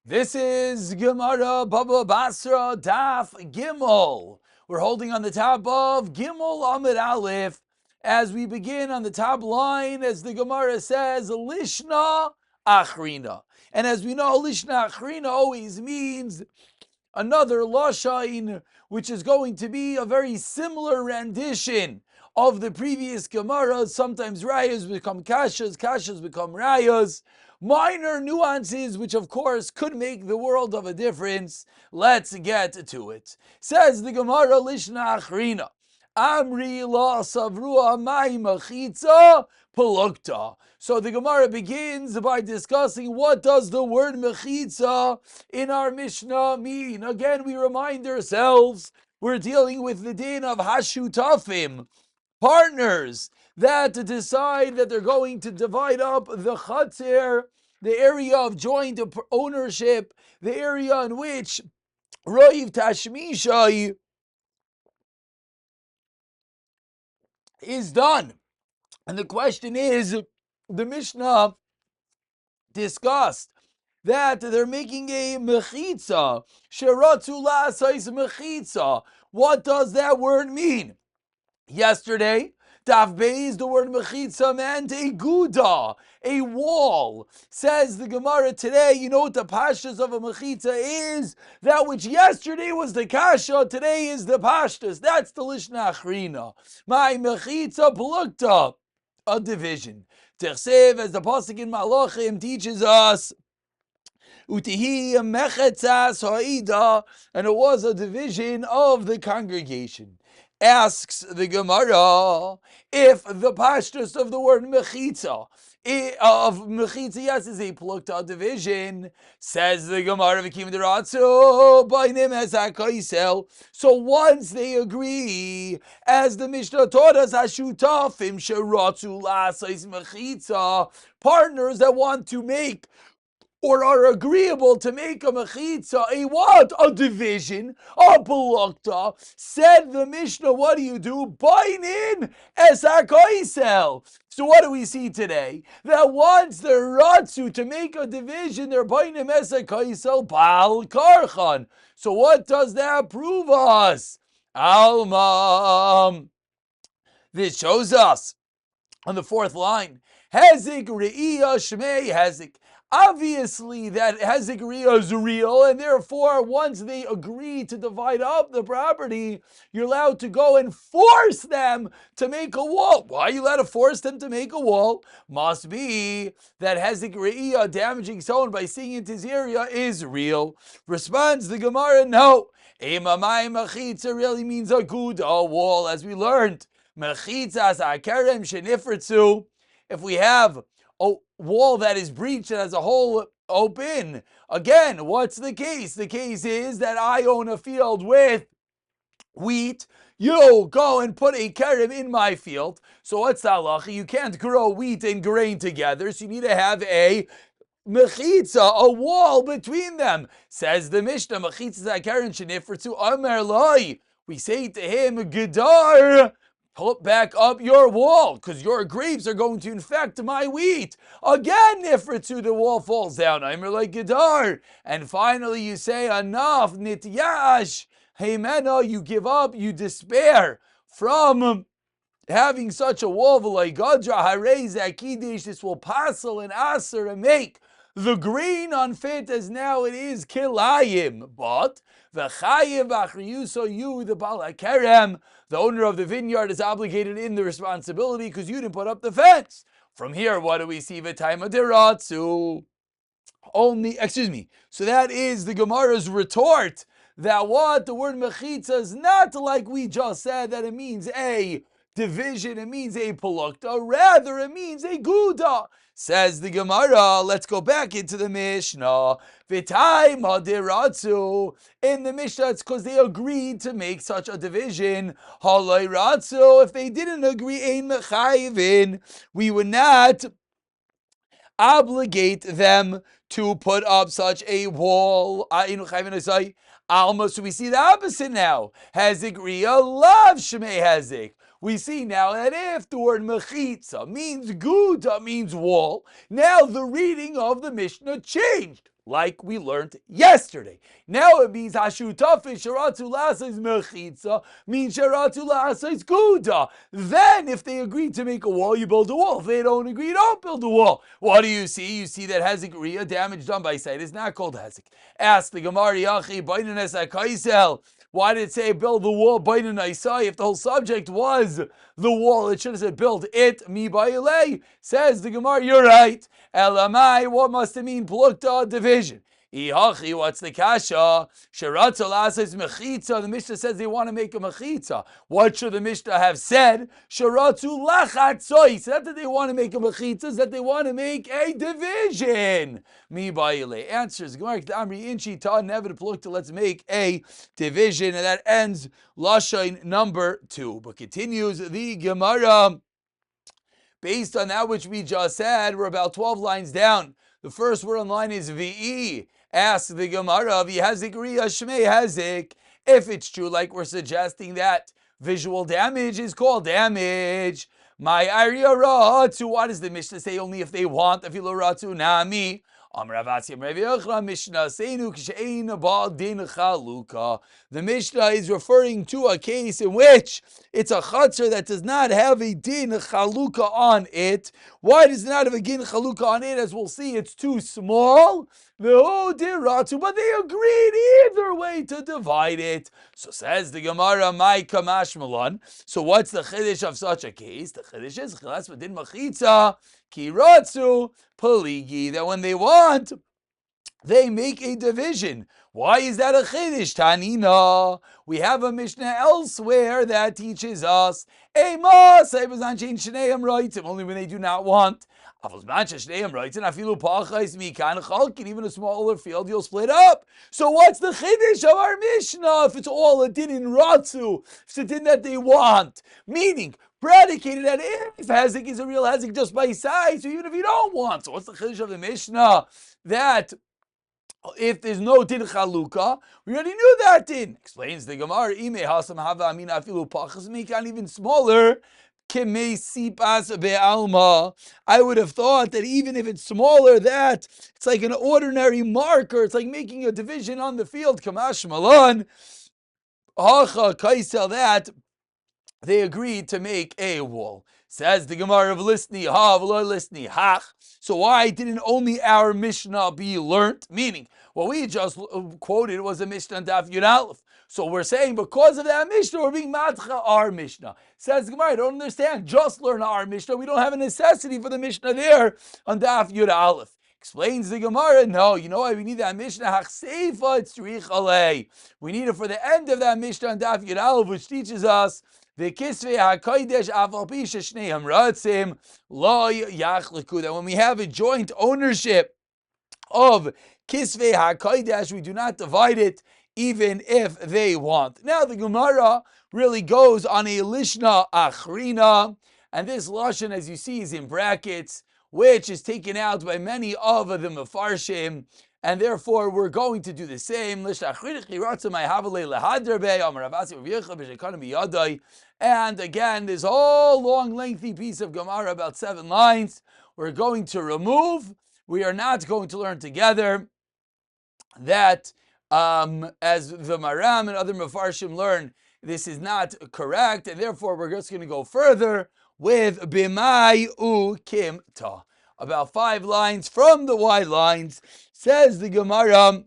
This is Gemara Baba Basra Daf Gimel. We're holding on the top of Gimel Amid Aleph as we begin on the top line, as the Gemara says, Lishna Achrina. And as we know, Lishna Achrina always means another Lashain, which is going to be a very similar rendition of the previous Gemara. Sometimes Rayas become Kashas, Kashas become Rayas. Minor nuances, which of course could make the world of a difference. Let's get to it. Says the Gemara, Lishna Achrina. Amri la savrua mai mechitza pelukta. So the Gemara begins by discussing what does the word mechitza in our Mishnah mean. Again, we remind ourselves we're dealing with the din of hashutafim, partners that decide that they're going to divide up the chatzir, the area of joint ownership, the area in which roiv tashmishai is done. And the question is, the Mishnah discussed that they're making a mechitza, sheratzu la'asais mechitza. What does that word mean? Yesterday, Daf Beis, the word mechitza meant a guda, a wall. Says the Gemara today, you know what the pashtas of a mechitza is? That which yesterday was the kasha, today is the pashtas. That's the lishna achrina. My mechitza pelukta, a division. Tersev, as the pasuk in Malachim teaches us, Utihi mechetzas ha'ida, and it was a division of the congregation. Asks the Gemara, if the pashtus of the word mechitza, yes, is a plukta division. Says the Gemara, v'kim deratzu b'inem ezakaisel. So once they agree, as the Mishnah taught us, hashutafim sheratzu la'asais mechitza, partners that want to make or are agreeable to make a mechitza, a what? A division, a pelukta. Said the Mishnah, what do? Bainin esakoisel. So what do we see today? That once they're ratzu to make a division, they're bainim esakoisel bal karchan. So what does that prove us? Alma. This shows us on the fourth line, Hezik Re'iyah Shmei Hezik. Obviously, that Hezik Re'iyah is real, and therefore, once they agree to divide up the property, you're allowed to go and force them to make a wall. Why are you allowed to force them to make a wall? Must be that Hezik Re'iyah, damaging someone by seeing into his area, is real. Responds the Gemara, no. Emamai Mechitza really means a good wall, as we learned. Mechitzas akarem shenifritzu. If we have a wall that is breached and has a hole open, again, what's the case? The case is that I own a field with wheat. You go and put a kerem in my field. So what's the halacha? You can't grow wheat and grain together, so you need to have a mechitza, a wall between them. Says the Mishnah, mechitza akarem shenifritzu amar loi. We say to him, gedar, put back up your wall, because your grapes are going to infect my wheat. Again, Nifritzu, the wall falls down. I'm like Gedar. And finally you say, enough, Nityash, Heimena, you give up, you despair from having such a wall. Gadra Harez Akidish, this will passel and aser and make the grain unfit as now it is kilayim. But v'chayim v'achriyuso, you, the Baal HaKerem, the owner of the vineyard, is obligated in the responsibility because you didn't put up the fence. From here, what do we see? V'taima deratzu. So that is the Gemara's retort. That what? The word mechitza is not like we just said, that it means a division, it means a pelukta. Rather, it means a guda. Says the Gemara, let's go back into the Mishnah. V'tai madiratzu. In the Mishnah, it's because they agreed to make such a division. Halay ratzu. If they didn't agree, ein mechayivin, we would not obligate them to put up such a wall. Alma, so we see the opposite now. Hezik Ria love Shmei Hezik. we see now that if the word mechitza means guda, means wall, now the reading of the Mishnah changed, like we learned yesterday. Now it means hashutafish sharatu la'asais mechitza means sharatu la'asais guda. Then if they agree to make a wall, you build a wall. If they don't agree, you don't build a wall. What do you see? You see that hezek riyah, damage done by sight, is not called hezek. Ask the Gemara Yachi Bainanes HaKaisel. Why did it say build the wall Bainan Isai? If the whole subject was the wall, it should have said build it mi ba'ilei. Says the Gemara, you're right. Elamai, what must it mean? Plukta, division. Ihachi, what's the kasha? Sharatza lasses mechitza. The Mishnah says they want to make a mechitza. What should the Mishnah have said? Sharatzu lachatzoi. It's not that they want to make a mechitza, it's that they want to make a division. Mi ba'ile. Answers, Gemara Amri Inchi Ta never plukta. Let's make a division. And that ends Lashain number 2. But continues the Gemara. Based on that which we just said, we're about 12 lines down. The first word on line is V'i. Ask the Gemara, V'hazik Riya Shmei Hazik. If it's true, like we're suggesting that visual damage is called damage. My Arya Ratu. What does the Mishnah say? Only if they want. If you Ratu Nami. The Mishnah is referring to a case in which it's a chutzner that does not have a din chalukah on it. Why does it not have a din chalukah on it? As we'll see, it's too small. But they agreed either way to divide it. So says the Gemara, my kamash malan. So what's the chiddush of such a case? The chiddush is chilas v'din machitza ki ratzu paligi, that when they want, they make a division. Why is that a chiddush? Tanina. We have a Mishnah elsewhere that teaches us only when they do not want. Even a smaller field, you'll split up. So what's the chiddush of our Mishnah if it's all a din in ratzu, if it's a din that they want? Meaning, predicated that if Hezek is a real Hezek just by size, so even if you don't want. So what's the chiddush of the Mishnah? That if there's no din chalukah, we already knew that din. Explains the Gemara, Ime hasam hava amina afilu pachas mikan, even smaller. I would have thought that even if it's smaller, that it's like an ordinary marker. It's like making a division on the field. Kamash malan. Hacha kaisel, that they agreed to make a wall. Says the Gemara of Lisni ha v'lo Lisni hach. So why didn't only our Mishnah be learnt? Meaning, what we just quoted was a Mishnah on Daf Yomi. So we're saying because of that Mishnah, we're being matcha our Mishnah. Says the Gemara, I don't understand. Just learn our Mishnah. We don't have a necessity for the Mishnah there on Daf Yomi. Explains the Gemara, no, you know why we need that Mishnah? Hachseifa tzrich alei. We need it for the end of that Mishnah on Daf Yomi, which teaches us the kisvei hakodesh afal pi sheshneim ratzim lo yachliku. That when we have a joint ownership of kisvei hakodesh, we do not divide it even if they want. Now the Gemara really goes on a lishna achrina, and this lashon, as you see, is in brackets, which is taken out by many of the mefarshim, and therefore we're going to do the same. And again, this whole long, lengthy piece of Gemara, about 7 lines, we're going to remove. We are not going to learn together that, as the Maram and other Mefarshim learn, this is not correct, and therefore we're just going to go further with Bimai U Kimta. About 5 lines from the wide lines. Says the Gemara,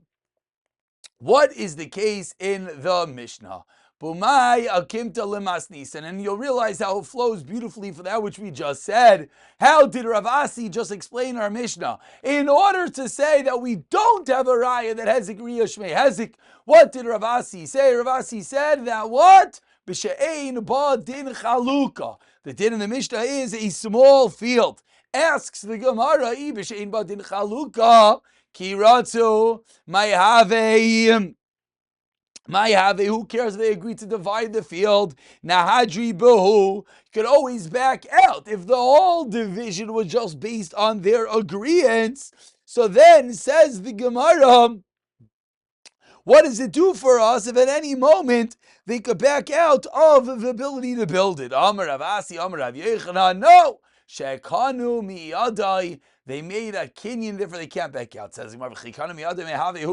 what is the case in the Mishnah? Bumai akimta lemasnisan, and you'll realize how it flows beautifully for that which we just said. How did Rav Asi just explain our Mishnah? In order to say that we don't have a raya that hezek riyah shmei hezek, what did Rav Asi say? Rav Asi said that what? B'she'ein ba din chaluka. The din in the Mishnah is a small field. Asks the Gemara, b'she'ein ba din chaluka, ki ratzu mayhavei. Who cares if they agree to divide the field? Nahadri Behu. You could always back out. If the whole division was just based on their agreements, so then says the Gemara, What does it do for us if at any moment they could back out of the ability to build it? Amar Rav Asi, Amar Rav Yechanan, no. Shekanu miyadai. They made a kinyan, therefore they can't back out. Says who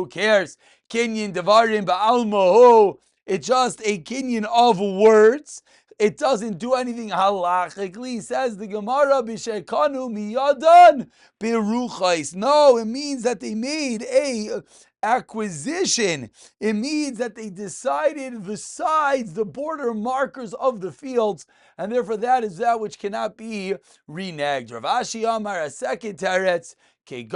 cares? Kinyan devarim ba'almahu. It's just a kinyan of words. It doesn't do anything halachically. Says the Gemara, b'shekanu miyadan biruchais. No, it means that they made a acquisition. It means that they decided the sides, the border markers of the fields, and therefore that is that which cannot be reneged. Rav Ashi Amar, a second teretz, in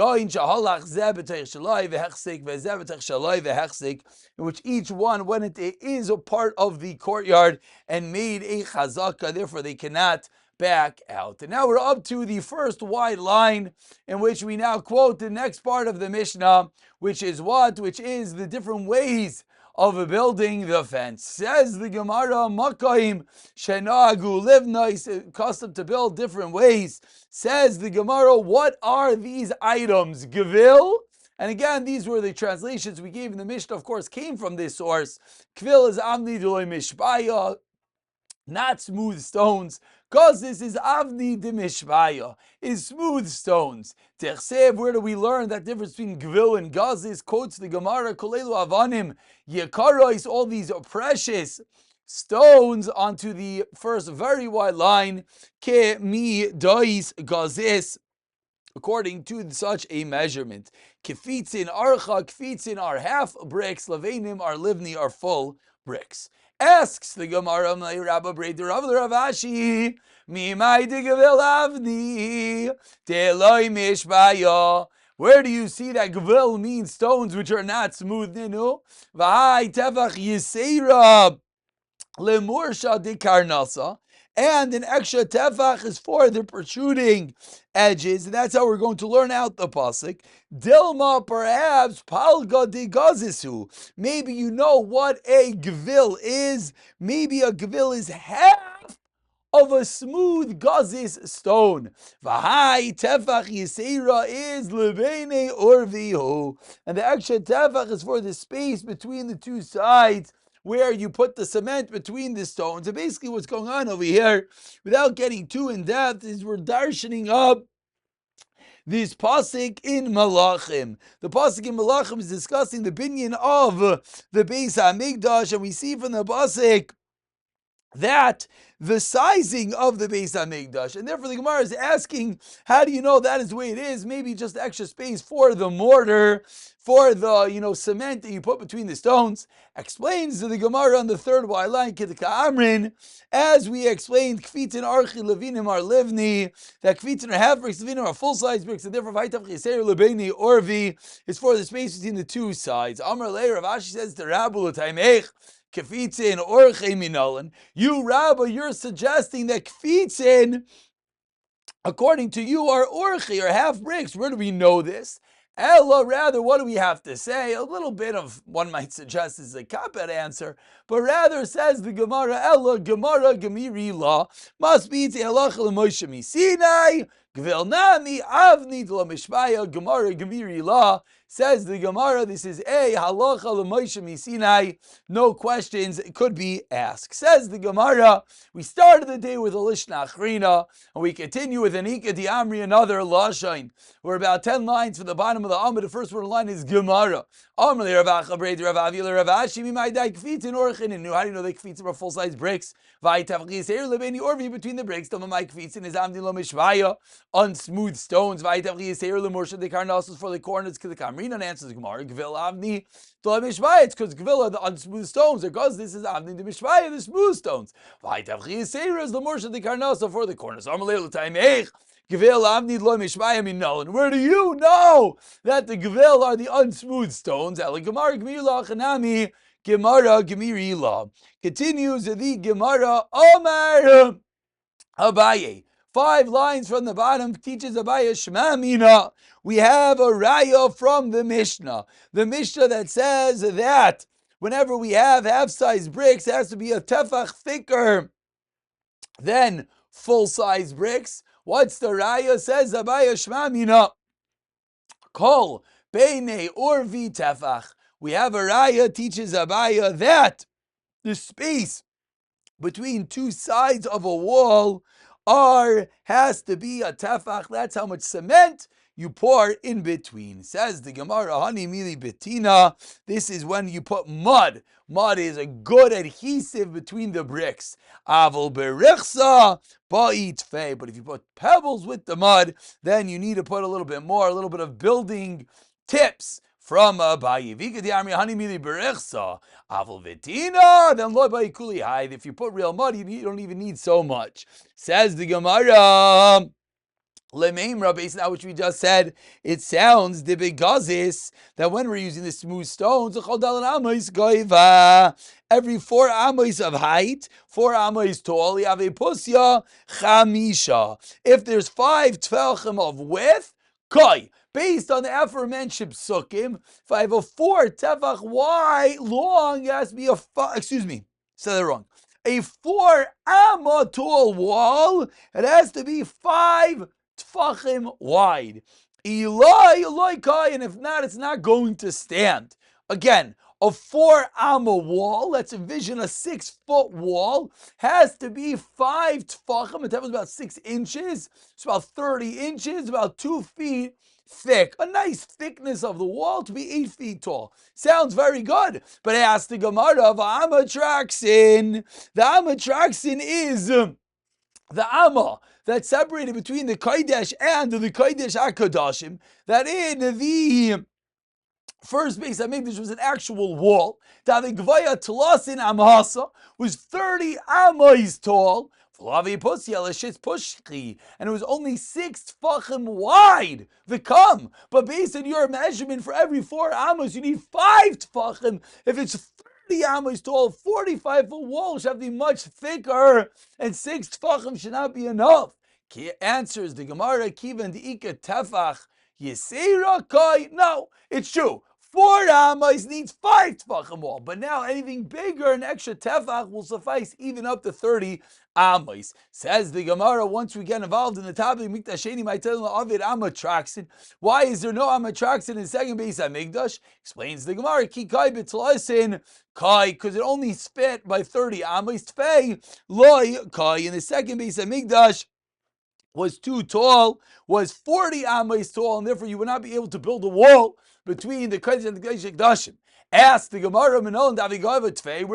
which each one, when it is a part of the courtyard and made a chazaka, therefore they cannot back out. And now we're up to the first wide line, in which we now quote the next part of the Mishnah, which is what? Which is the different ways of building the fence. Says the Gemara, Makaim Shenagu, live nice, custom to build different ways. Says the Gemara, what are these items? Gevil. And again, these were the translations we gave in the Mishnah, of course, came from this source. Kvil is Avni Deloy Mishbaya, not smooth stones, because this is Avni de Mishbaya, is smooth stones. Tersev, where do we learn that difference between Gvil and Gazis? Quotes the Gemara, Kolelu Avanim, Yekarais, all these precious stones, onto the first very wide line, Ke mi dois Gazis, according to such a measurement. Kefitzin archa, kfitzin are half bricks, levenim are livni, are full bricks. Asks the Gemara, Rabba Breder of the Ravashi, Mimai digavil avni, deloi mishbaya. Where do you see that gavil means stones which are not smooth? Ninu, v'hai tefach yisera lemursha de karnasa. And an extra tefach is for the protruding edges, and that's how we're going to learn out the pasuk. Dilma, perhaps palga de gazisu. Maybe you know what a gvil is. Maybe a gvil is half of a smooth gazis stone. V'hai tefach yisera is lebene orvihu, and the extra tefach is for the space between the two sides, where you put the cement between the stones. And basically what's going on over here, without getting too in depth, is we're darshaning up this pasuk in Malachim. The pasuk in Malachim is discussing the binyan of the Beis HaMikdash, and we see from the pasuk that the sizing of the Beis HaMikdash, and therefore the Gemara is asking, how do you know that is the way it is? Maybe just extra space for the mortar, for the cement that you put between the stones. Explains to the Gemara on the third wide line, Kedeka Amrin, as we explained, Kfitin Archi Levinim are Livni, that Kfitin are half bricks, Levinim are full size bricks, and therefore Vaitav Chiser Lebeni Orvi is for the space between the two sides. Amar Leir Rav Ashi says to Rabbu L'Taimech, Kfitzin or Cheminalan. You, Rabbi, you're suggesting that Kfitzin, according to you, are orchi, or half bricks. Where do we know this? Ella, rather, what do we have to say? A little bit of, one might suggest, is a cop-out answer, but rather says the Gemara, Ella, Gemara, Gemiri La, must be Te'alach L'Moshe Misinai, Gvil Nami, Avni L'Mishpaya, Gemara, Gemiri La. Says the Gemara, this is a halacha l'Moshe Misinai, no questions, it could be asked. Says the Gemara, we started the day with a Lishna Achrina, and we continue with an Ika Diamri, another Lashain. We're about 10 lines from the bottom of the Amud. The first word line is Gemara. Amrli Rav Acha Breder Rav Avila Rav Ashi Mimai Dai Kfitzin Orchin. And how do you know they Kfitzin are full-size bricks? Vaytav Chiser Lebeni Orvi, between the bricks. Tamamai Kfitzin is Amdi Lo Mishvaya, on smooth stones. Vaytav Chiser Lemorsha de Karnasos, for the corners. Kamrina answers the Gemara, Gvil Avni Lo Mishvaya. It's because Gvil are the unsmooth stones, because this is Avni de Mishvaya, the smooth stones. Vaytav Chiser is Lemorsha de Karnasos, for the corners. Amrli L'Taimech. Gevil Avnid Lo Mishmaya Minol. And where do you know that the Gevil are the unsmooth stones? Gemara Gemiri La Chanami, Gemara Gemiri La. Continues the Gemara, Omar Abaye. 5 lines from the bottom teaches Abaye Shema Mina. We have a raya from the Mishnah. The Mishnah that says that whenever we have half-size bricks, it has to be a tefach thicker than full-size bricks. What's the raya? Says Abaye Shema Mina. Kol Beinei Orvi Tefach. we have a raya teaches Abaya that the space between two sides of a wall has to be a tefach. That's how much cement you pour in between. Says the Gemara, Hani Mili Betina. This is when you put mud. Mud is a good adhesive between the bricks. Avol berichsa ba'it fei. But if you put pebbles with the mud, then you need to put a little bit more, a little bit of building tips from Abaye. Hani Mili berichsa. Avol Vitina. Then lo ba'ikuli hide. If you put real mud, you don't even need so much. Says the Gemara. Lemeimra, based on which we just said, it sounds the begazis that when we're using the smooth stones, every 4 amos of height, 4 amos tall, you have a pusya chamisha. If there's 5 tefachim of width, koi. Based on the aforementioned psukim, if I have a 4 tefach wide long, it has to be a said that wrong. A 4 amma tall wall, it has to be 5 tfachim wide. Eloi kai, and if not, it's not going to stand. Again, a 4 amma wall, let's envision a 6-foot wall, has to be 5 tfachim. It was about 6 inches. It's about 30 inches, about 2 feet thick. A nice thickness of the wall to be 8 feet tall. Sounds very good. But I asked the Gemara of Amatraxin. The Amatraxin is the Amma that's separated between the Kodesh and the Kodesh HaKodashim, that in the first base Hamikdash was an actual wall. The Gvaya Tlasin Amhasa was 30 amas tall. And it was only 6 tfachim wide, the come. But based on your measurement, for every 4 amos, you need 5 tfachim. If it's 30 amos tall, 45-foot wall should have to be much thicker, and 6 tfachim should not be enough. Answers the Gemara, Kivan Deika Tefach Yisera Kai. No, it's true. 4 amos needs 5 tefachim wall, but now anything bigger, an extra tefach will suffice even up to 30 amos. Says the Gemara, once we get involved in the topic, Miktasheni might tell Avid Amatraxin. Why is there no Amatraxin in second base at Migdash? Explains the Gemara, Ki Kai B'Tlasin Kai, because it only fit by 30 amos. Tfei Loi Kai in the second base at Migdash was too tall, was 40 amos tall, and therefore you would not be able to build a wall between the Kodesh and the Kodesh HaKodashim. Ask the Gemara, where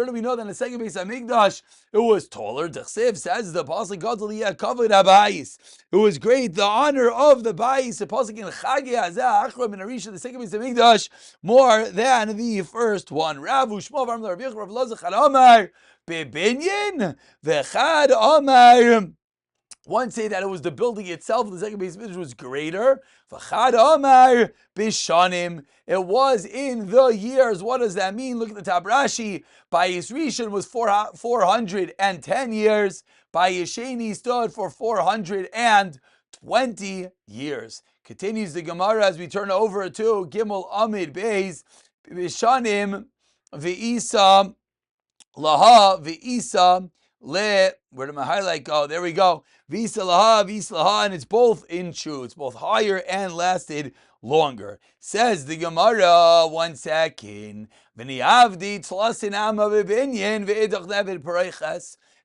do we know that in the second base of Migdash it was taller? Dechsev says the Pasuk Gadol covered Abayis. It was great, the honor of the Bayis. The Pasuk in Chagi Hazeh Achram in Arisha, the second base of Migdash, more than the first one. Ravu Shmuel Rav Rav Loza Chad Omar Bebinyan Vechad Omar. One say that it was the building itself, the second base of Migdash was greater. V'chad Omar Bishanim. It was in the years. What does that mean? Look at the Tabrashi. Bayis Rishon was 410 years. Bayis Sheni stood for 420 years. Continues the Gemara as we turn over to Gimel Amid Beis. Bishanim V'isa Laha V'isa Le. Where did my highlight go? There we go. Visa laha, and it's both in true. It's both higher and lasted longer. Says the Gemara, 1 second. The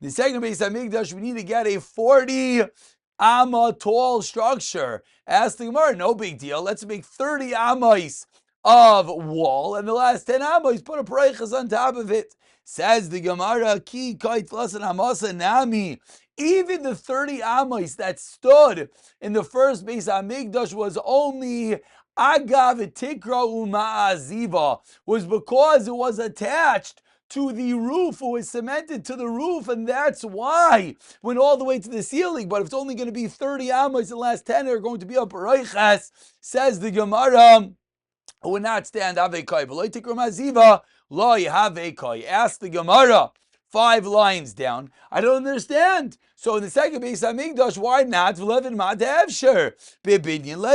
second base of Migdash, we need to get a 40 amma tall structure. Ask the Gemara, no big deal. Let's make 30 ammas of wall, and the last 10 ammas put a pareichas on top of it. Says the Gemara, Ki kait lasan amasa nami. Even the 30 amos that stood in the first base of Migdash was only agav tikra uma'aziva, was because it was attached to the roof, it was cemented to the roof, and that's why went all the way to the ceiling. But if it's only going to be 30 amos, the last 10 are going to be a pareichas. Says the Gemara, it would not stand avekai, but like tikra uma'aziva. Lo Yahavekai. Ask the Gemara 5 lines down. I don't understand. So in the second base of Migdash, why not? Let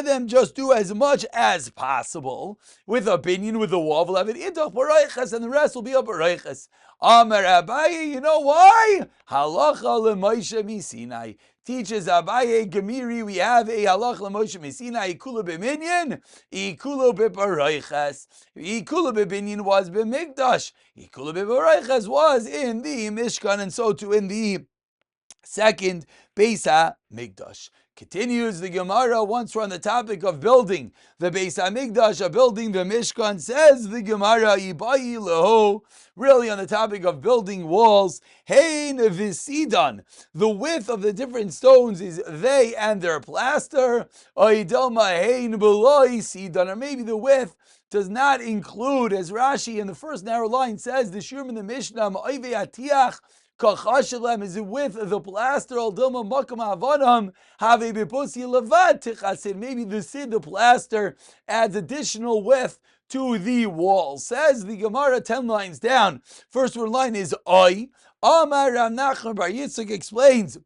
them just do as much as possible with a binyan, with the wall. And the rest will be a bareiches. Amar Abaye, you know why? Halacha leMoshe miSinai. teaches Abaye Gemiri, we have a halach l'Moshe Messina, ikula b'minyan, ikula b'parayches. Ikula b'minyan was b'mikdash. Ikula b'parayches was in the Mishkan, and so too in the second Beis HaMikdash. Continues the Gemara, once we're on the topic of building the Beis HaMikdash, of building the Mishkan, says the Gemara, Ibai leho, really on the topic of building walls, Hein v'sidan, the width of the different stones is they and their plaster, Oidoma hein b'loi sidan, or maybe the width does not include, as Rashi in the first narrow line says, the Shur in the Mishnah, Ma'ivei atiach, is it with the plaster al dilma makam avanam have a bepusi levad tichasid. Maybe the plaster adds additional width to the wall. Says the Gemara 10 lines down. First word line is I. Amar Rav Nachman bar Yitzchak explains.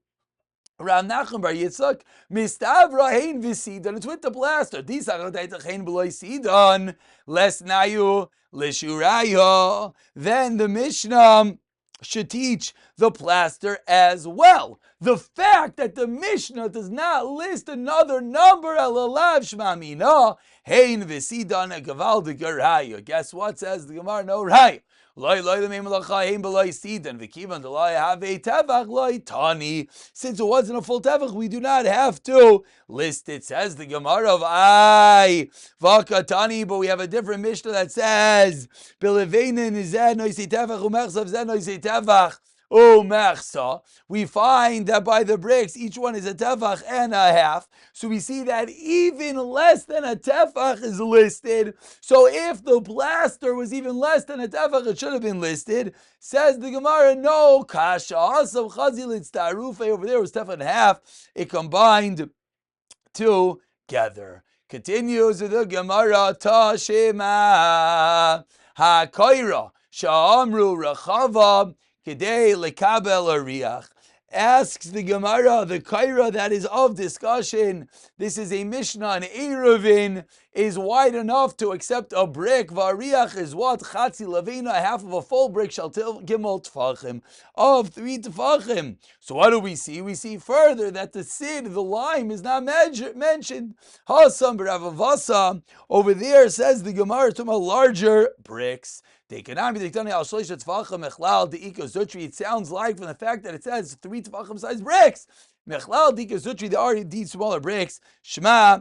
Rav Nachman bar Yitzchak, mistavra hein v'sidan. It's with the plaster. Disachadaytach hein b'loy sidan. Les nayu l'shuraya. Then the Mishnah should teach the plaster as well. The fact that the Mishnah does not list another number, elalav shmamina, hein v'sidan a gavaldik raya. Guess what? Says the Gemara, no raya. Since it wasn't a full tevach, we do not have to list it. Says the Gemara of Vakatani, but we have a different Mishnah that says we find that by the bricks, each one is a tefach and a half. So we see that even less than a tefach is listed. So if the plaster was even less than a tefach, it should have been listed. Says the Gemara, no, kasha. Also, chazil it's tarufe over there was tefach and a half. It combined together. Continues the Gemara, Tashema HaKoira Sha'amru Rachava Kedei Lekabel Ariach. Asks the Gemara, the Kaira that is of discussion. This is a Mishnah, an Eruvin is wide enough to accept a brick. Variach is what? Chatzi Lavina, half of a full brick, shall gimel tfachim, of 3 tfachim. So what do we see? We see further that the sid, the lime, is not mentioned. Hasam b'ravavasa, over there says the Gemara, to larger bricks. It sounds like from the fact that it says 3 tefachim size bricks. Mechlal dika zutri, there are indeed smaller bricks. Shema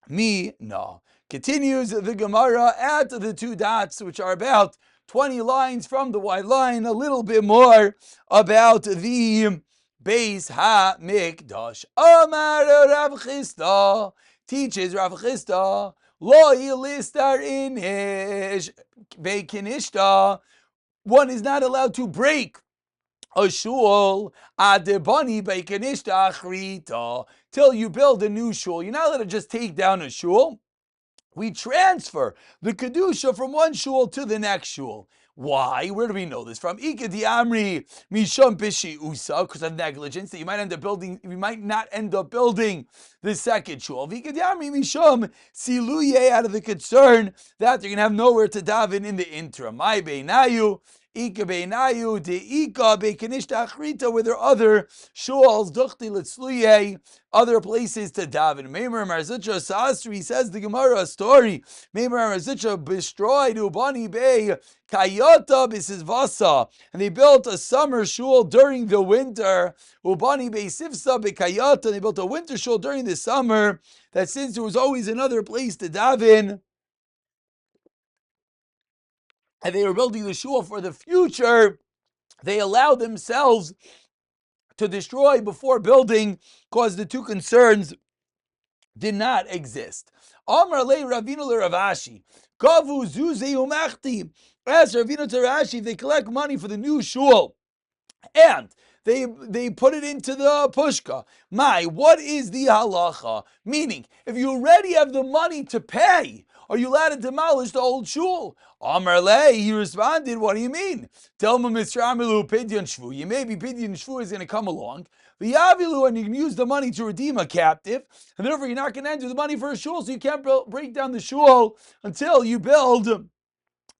mi no. Continues the Gemara at the 2 dots, which are about 20 lines from the wide line, a little bit more about the Beis HaMikdash. Amar Rav Chisda, teaches Rav Chisda, Lo yilistar inish bekinishta. One is not allowed to break a shul adebani bekinishta achrita till you build a new shul. You're not allowed to just take down a shul. We transfer the kedusha from one shul to the next shul. Why? Where do we know this from? Ikadi Amri Misham Bishi Usa, because of negligence, that you might not end up building the second shul. Ikadi Amri Misham Siluye, out of the concern that you're gonna have nowhere to daven in the interim. My beinayu. Ika beinayu de Ika bekanishta achrita, where there are other shuls, duchti litzluye, other places to daven. Meimer Marzucha Sastri, says the Gemara a story. Meimer Marzucha destroyed Ubani Bay Kayota Bisizvasa, and they built a summer shul during the winter. Ubani Bay Sifsa Bekayota, and they built a winter shul during the summer. That since there was always another place to daven, and they were building the shul for the future, they allowed themselves to destroy before building, because the 2 concerns did not exist. Amar le Ravina le Ravashi, Kavu Zuze Umachti. As Ravina to Rashi, they collect money for the new shul, and they put it into the pushka. What is the halacha? Meaning, if you already have the money to pay, are you allowed to demolish the old shul? Amar le, he responded, what do you mean? Tell me, Mr. Amilu, Pidyon Shvu. You maybe Pidyon Shvu is going to come along. V'yavilu, and you can use the money to redeem a captive, and therefore you're not going to enter the money for a shul, so you can't break down the shul until you build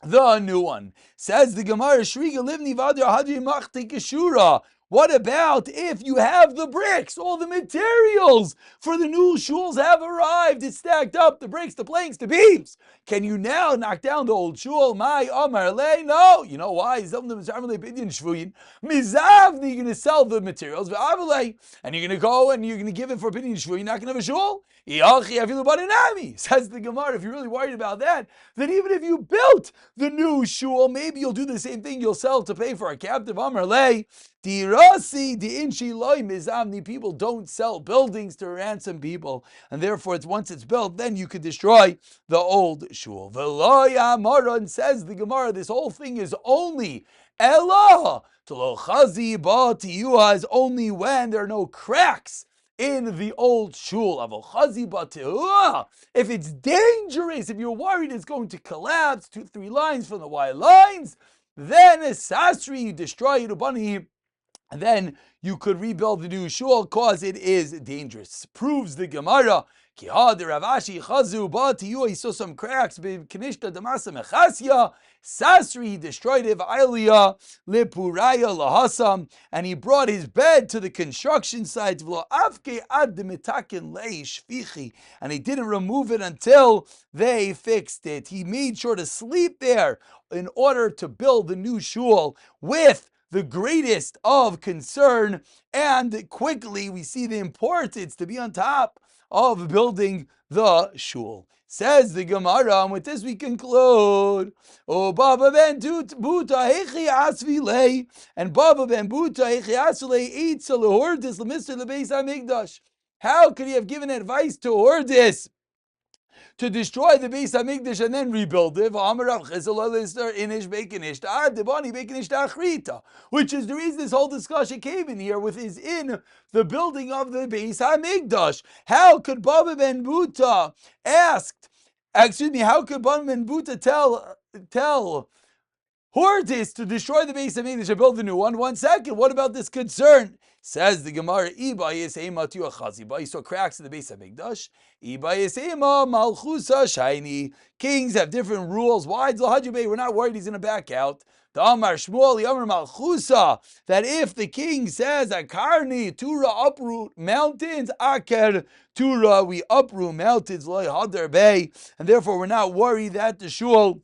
the new one. Says the Gemara, Shriga Livni Vadra Hadri Machti Kishura. What about if you have the bricks, all the materials for the new shuls have arrived, it's stacked up, the bricks, the planks, the beams. Can you now knock down the old shul? My Amar Le? No. You know why? You're going to sell the materials, and you're going to go and you're going to give it for Pidyon Shvu, you're not going to have a shul? Says the Gemara, if you're really worried about that, then even if you built the new shul, maybe you'll do the same thing, you'll sell to pay for a captive. Amar Le, people don't sell buildings to ransom people, and therefore once it's built, then you could destroy the old shul. And says the Gemara, this whole thing is only Elah is only when there are no cracks in the old shul. If it's dangerous, if you're worried it's going to collapse 2-3 lines from the Y lines, then a sasri, you destroy it, and then you could rebuild the new shul because it is dangerous. Proves the Gemara. He saw some cracks. Sasri, he destroyed it. And he brought his bed to the construction site. And he didn't remove it until they fixed it. He made sure to sleep there in order to build the new shul with the greatest of concern, and quickly we see the importance to be on top of building the shul. Says the Gemara, and with this we conclude. Oh, Baba ben Buta hechi asvile, and Baba ben Buta hechi asvile eats a lehordis l'mister lebeis hamikdash. How could he have given advice to Hordis to destroy the Beis Hamikdash and then rebuild it? Which is the reason this whole discussion came in here, is in the building of the Beis Hamikdash. How could Baba ben Buta how could Baba ben Buta tell Hordis to destroy the Beis Hamikdash and build the new one? 1 second. What about this concern? Says the Gemara, you saw cracks in the Beis Hamikdash. Kings have different rules. Why? We're not worried he's going to back out. The Amar Shmuel, the Amar Malchusa, that if the king says, Akarni, Tura, uproot mountains, Aker, Tura, we uproot mountains, Loi Hadar Bay, and therefore we're not worried that the shul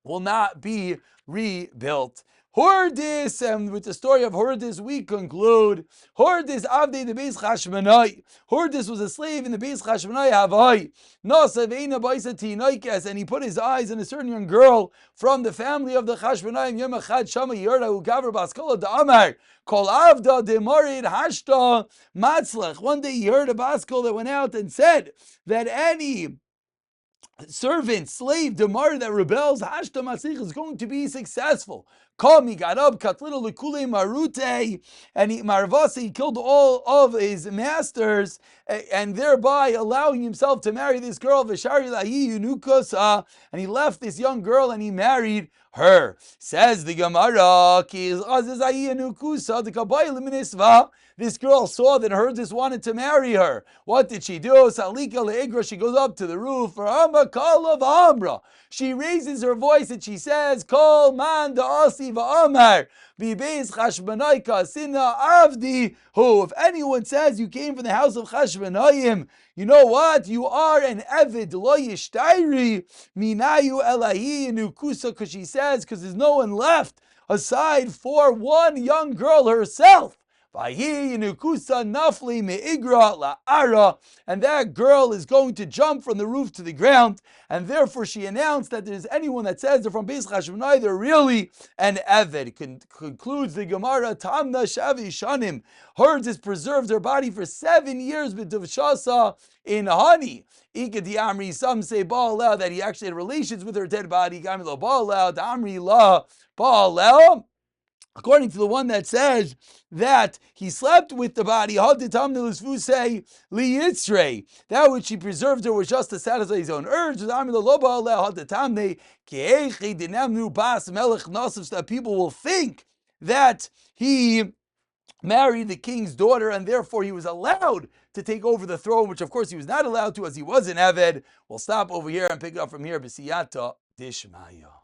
will not be rebuilt. Hordis, and with the story of Hordis we conclude. Hordis avdei the Beis Chashmonai. Hordis was a slave in the Beis Chashmonai Havai. Nosaveina Baisa Tinoikes, and he put his eyes on a certain young girl from the family of the Chashmonaim. Yom Echad Shama Yerda Ugaver Baskola Da'amar. Kol Avda Demarid Hashta Matzlech. One day he heard a Baskol that went out and said that any servant, slave, demar that rebels, Hashta Masich is going to be successful. He got up, Katlina Lekule Marute, and he killed all of his masters, and thereby allowing himself to marry this girl, Vishari Lahi Yunukosa, and he left this young girl and he married her. Says the Gemara, this girl saw that Herdis wanted to marry her. What did she do? Salika le'igra, she goes up to the roof. She raises her voice and she says, Kol man da'asi va'amar, bibeis chashmonaika sina avdi hu. If anyone says you came from the house of Chashmonayim, you know what? You are an Evid lo yishtairi minayu elahi nukusa, because she says, because there's no one left aside for one young girl herself. And that girl is going to jump from the roof to the ground, and therefore she announced that there's anyone that says they're from Beis Chashmonai, they're really an Eved. Concludes the Gemara, Tamna Shavi Shanim. Hers is preserved her body for 7 years with Duvshasa in honey. Ikadi Amri, some say Ba'ala, that he actually had relations with her dead body. Gamilo Ba'ala, Amri La Ba'ala. According to the one that says that he slept with the body, that which he preserved her was just to satisfy his own urge. That people will think that he married the king's daughter, and therefore he was allowed to take over the throne, which of course he was not allowed to, as he was an Eved. We'll stop over here and pick it up from here. B'siyata Dishmaya.